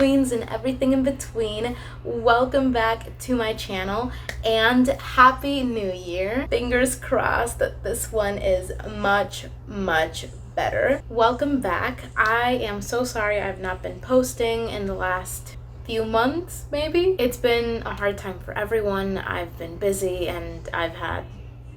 queens and everything in between. Welcome back to my channel and Happy New Year. Fingers crossed that this one is much better. Welcome back. I am so sorry I've not been posting in the last few months, maybe. It's been a hard time for everyone. I've been busy and I've had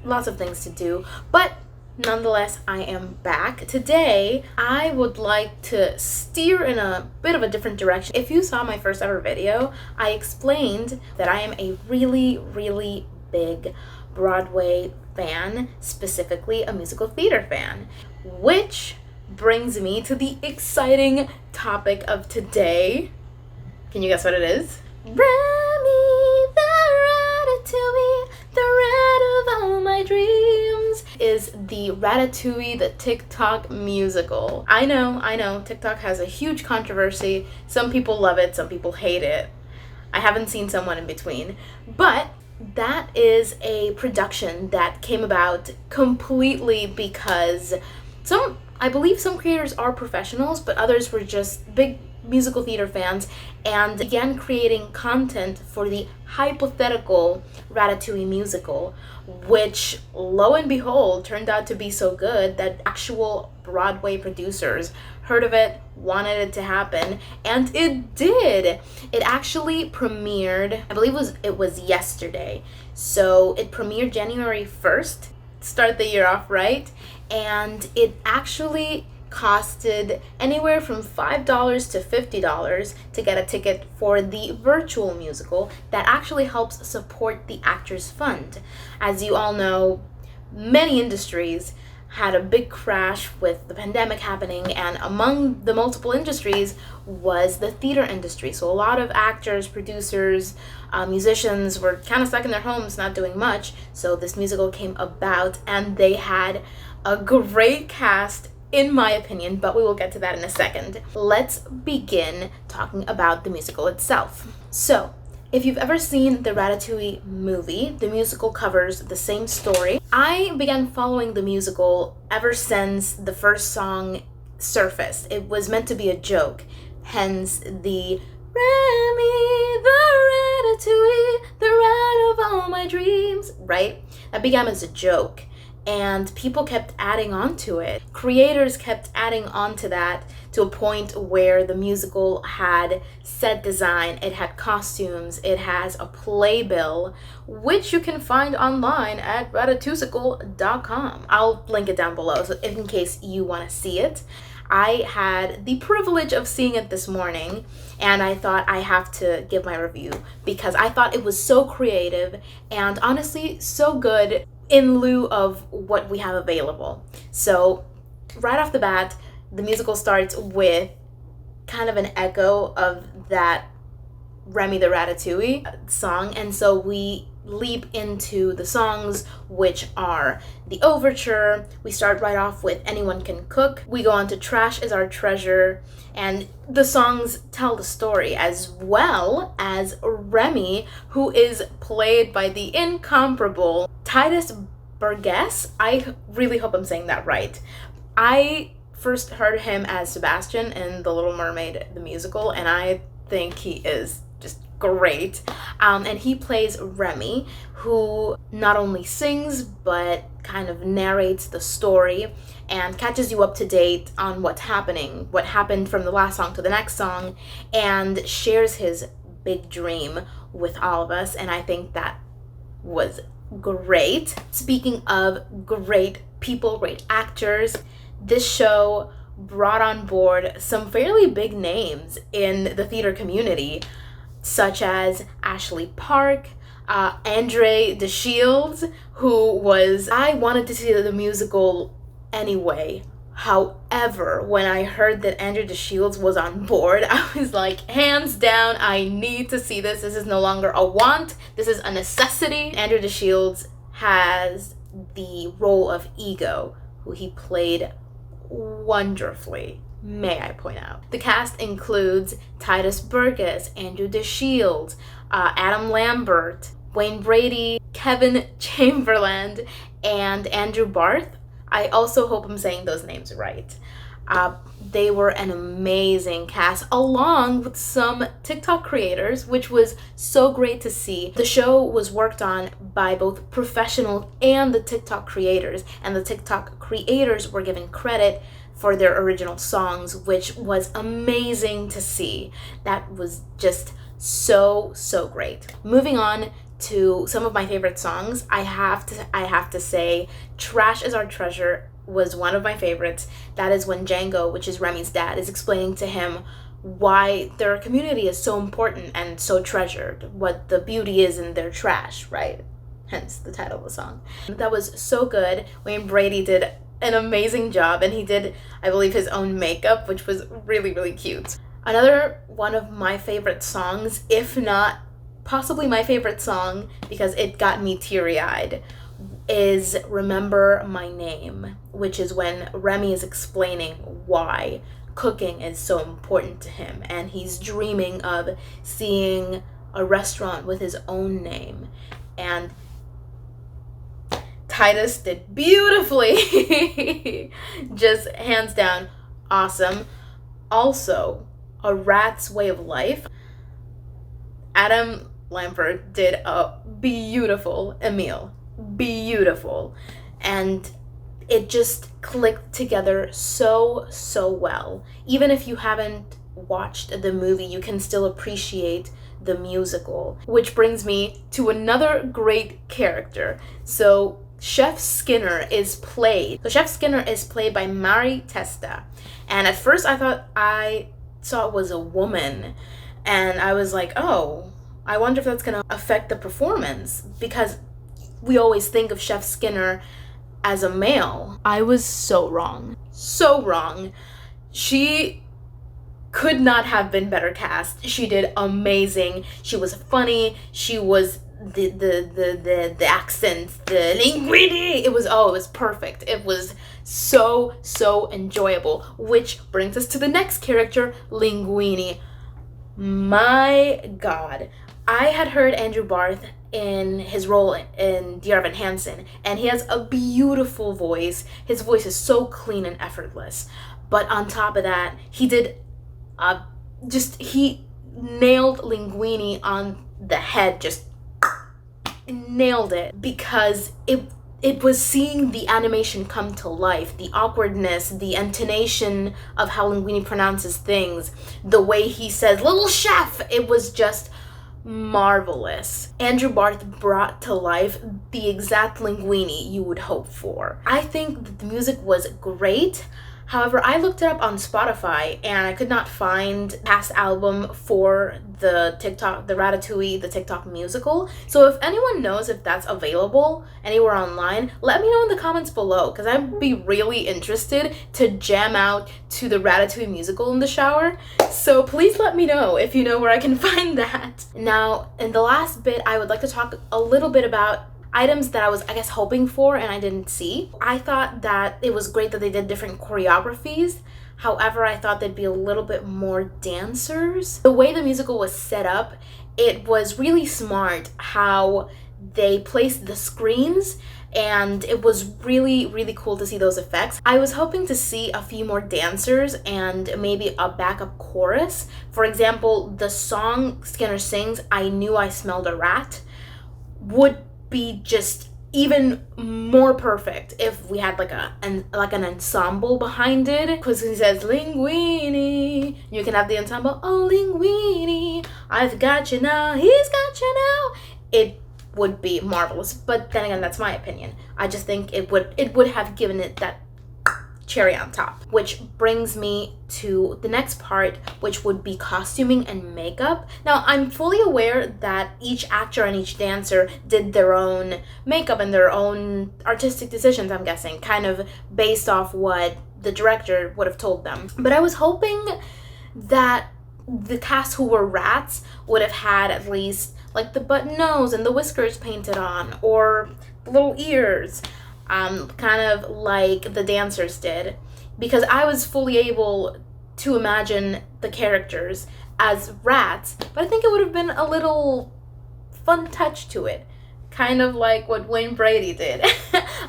lots of things to do, but nonetheless, I am back. Today, I would like to steer in a bit of a different direction. If you saw my first ever video, I explained that I am a really big Broadway fan, specifically a musical theater fan, which brings me to the exciting topic of today. Can you guess what it is? Remy, the Ratatouille, the rat of all my dreams, is the Ratatouille, the TikTok musical. I know, TikTok has a huge controversy. Some people love it, some people hate it. I haven't seen someone in between. But that is a production that came about completely because I believe some creators are professionals, but others were just big musical theater fans and began creating content for the hypothetical Ratatouille musical, which lo and behold turned out to be so good that actual Broadway producers heard of it, wanted it to happen, and it did. It actually premiered, I believe it was yesterday. So it premiered January 1st, start the year off right, and it actually costed anywhere from $5 to $50 to get a ticket for the virtual musical that actually helps support the Actors Fund. As you all know, many industries had a big crash with the pandemic happening, and among the multiple industries was the theater industry. So a lot of actors, producers, musicians were kind of stuck in their homes not doing much. So this musical came about and they had a great cast, in my opinion, but we will get to that in a second. Let's begin talking about the musical itself. So, if you've ever seen the Ratatouille movie, the musical covers the same story. I began following the musical ever since the first song surfaced. It was meant to be a joke, hence the Remy, the Ratatouille, the rat of all my dreams, right? That began as a joke. And people kept adding on to it. Creators kept adding on to that to a point where the musical had set design, it had costumes, it has a playbill, which you can find online at ratatouille.com. I'll link it down below so in case you want to see it. I had the privilege of seeing it this morning, and I thought I have to give my review because I thought it was so creative and honestly so good in lieu of what we have available. So right off the bat, the musical starts with kind of an echo of that Remy the Ratatouille song, and so we leap into the songs, which are the overture. We start right off with Anyone Can Cook. We go on to Trash Is Our Treasure, and the songs tell the story, as well as Remy, who is played by the incomparable Titus Burgess. I really hope I'm saying that right. I first heard him as Sebastian in The Little Mermaid, the musical, and I think he is just great. And he plays Remy, who not only sings, but kind of narrates the story and catches you up to date on what's happening, what happened from the last song to the next song, and shares his big dream with all of us. And I think that was great. Speaking of great people, great actors, this show brought on board some fairly big names in the theater community, such as Ashley Park, Andre DeShields, I wanted to see the musical anyway. However, when I heard that Andre DeShields was on board, I was like, hands down, I need to see this. This is no longer a want, this is a necessity. Andre DeShields has the role of Ego, who he played wonderfully, may I point out. The cast includes Titus Burgess, Andrew DeShields, Adam Lambert, Wayne Brady, Kevin Chamberlain, and Andrew Barth. I also hope I'm saying those names right. They were an amazing cast, along with some TikTok creators, which was so great to see. The show was worked on by both professional and the TikTok creators, and the TikTok creators were given credit for their original songs, which was amazing to see. That was just so great. Moving on to some of my favorite songs, I have to say Trash Is Our Treasure was one of my favorites. That is when Django, which is Remy's dad, is explaining to him why their community is so important and so treasured, what the beauty is in their trash, right? Hence the title of the song. That was so good. Wayne Brady did an amazing job, and he did, I believe, his own makeup, which was really cute. Another one of my favorite songs, if not possibly my favorite song, because it got me teary-eyed, is Remember My Name, which is when Remy is explaining why cooking is so important to him, and he's dreaming of seeing a restaurant with his own name. And Titus did beautifully. Just hands down awesome. Also, A Rat's Way of Life. Adam Lambert did a beautiful Emile. Beautiful. And it just clicked together so well. Even if you haven't watched the movie, you can still appreciate the musical. Which brings me to another great character. So Chef Skinner is played by Mari Testa. And at first I thought I saw it was a woman, and I was like, oh, I wonder if that's gonna affect the performance, because we always think of Chef Skinner as a male. I was so wrong. She could not have been better cast. She did amazing. She was funny. She was the accents, the linguini. It was perfect. It was so enjoyable. Which brings us to the next character, Linguini. My God. I had heard Andrew Barth in his role in Dear Evan Hansen, and he has a beautiful voice. His voice is so clean and effortless. But on top of that, he did he nailed Linguini on the head, just nailed it, because it was seeing the animation come to life, the awkwardness, the intonation of how Linguini pronounces things, the way he says "little chef," it was just marvelous. Andrew Barth brought to life the exact Linguini you would hope for. I think that the music was great. However, I looked it up on Spotify and I could not find past album for the Ratatouille, the TikTok musical. So if anyone knows if that's available anywhere online, let me know in the comments below, because I'd be really interested to jam out to the Ratatouille musical in the shower. So please let me know if you know where I can find that. Now, in the last bit, I would like to talk a little bit about items that I was, I guess, hoping for and I didn't see. I thought that it was great that they did different choreographies. However, I thought there'd be a little bit more dancers. The way the musical was set up, it was really smart how they placed the screens, and it was really cool to see those effects. I was hoping to see a few more dancers and maybe a backup chorus. For example, the song Skinner sings, "I Knew I Smelled a Rat," would be just even more perfect if we had like an ensemble behind it, because he says Linguini, you can have the ensemble, oh Linguini, I've got you now, he's got you now. It would be marvelous, but then again, that's my opinion. I just think it would have given it that cherry on top. Which brings me to the next part, which would be costuming and makeup. Now, I'm fully aware that each actor and each dancer did their own makeup and their own artistic decisions, I'm guessing, kind of based off what the director would have told them. But I was hoping that the cast who were rats would have had at least like the button nose and the whiskers painted on, or the little ears. Kind of like the dancers did, because I was fully able to imagine the characters as rats, but I think it would have been a little fun touch to it, kind of like what Wayne Brady did.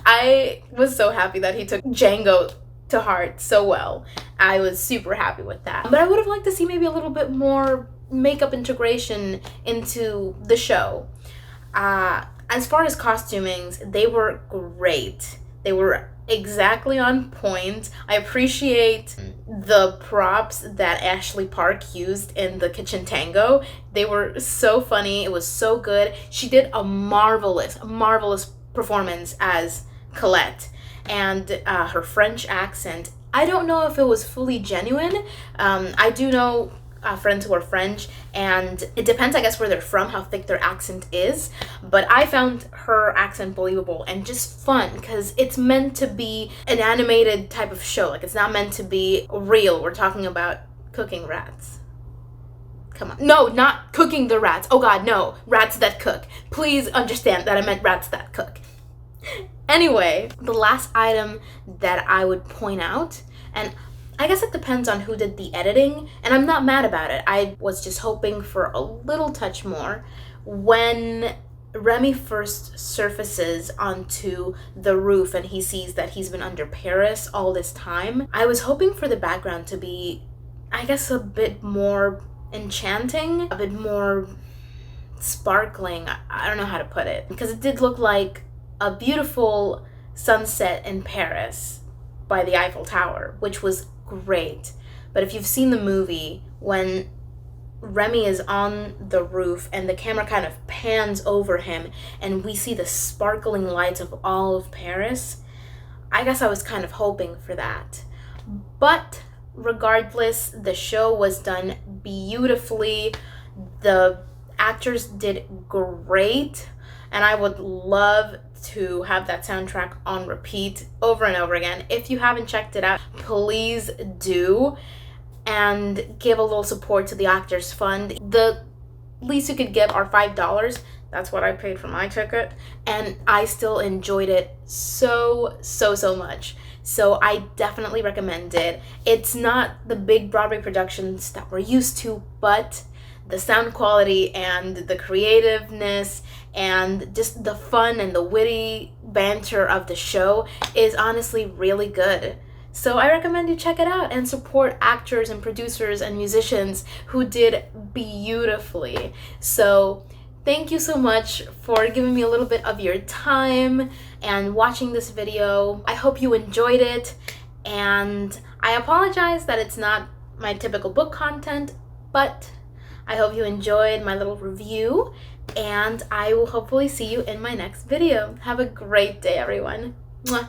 I was so happy that he took Django to heart so well. I was super happy with that. But I would have liked to see maybe a little bit more makeup integration into the show. As far as costumings, they were great. They were exactly on point. I appreciate the props that Ashley Park used in the kitchen tango. They were so funny. It was so good. She did a marvelous performance as Colette. And her French accent, I don't know if it was fully genuine. I do know friends who are French, and it depends, I guess, where they're from, how thick their accent is. But I found her accent believable and just fun, because it's meant to be an animated type of show. Like, it's not meant to be real. We're talking about cooking rats. Come on. No, not cooking the rats. Oh God, no. Rats that cook. Please understand that I meant rats that cook. Anyway, the last item that I would point out, and I guess it depends on who did the editing, and I'm not mad about it. I was just hoping for a little touch more. When Remy first surfaces onto the roof and he sees that he's been under Paris all this time, I was hoping for the background to be, I guess, a bit more enchanting, a bit more sparkling. I don't know how to put it, because it did look like a beautiful sunset in Paris by the Eiffel Tower, which was great. But if you've seen the movie, when Remy is on the roof and the camera kind of pans over him and we see the sparkling lights of all of Paris, I guess I was kind of hoping for that. But regardless, the show was done beautifully. The actors did great, and I would love to have that soundtrack on repeat over and over again. If you haven't checked it out, please do, and give a little support to the Actors Fund. The least you could give are $5. That's what I paid for my ticket, and I still enjoyed it so much. So I definitely recommend it. It's not the big Broadway productions that we're used to, but the sound quality and the creativeness and just the fun and the witty banter of the show is honestly really good. So I recommend you check it out and support actors and producers and musicians who did beautifully. So thank you so much for giving me a little bit of your time and watching this video. I hope you enjoyed it, and I apologize that it's not my typical book content, but I hope you enjoyed my little review, and I will hopefully see you in my next video. Have a great day, everyone. Mwah.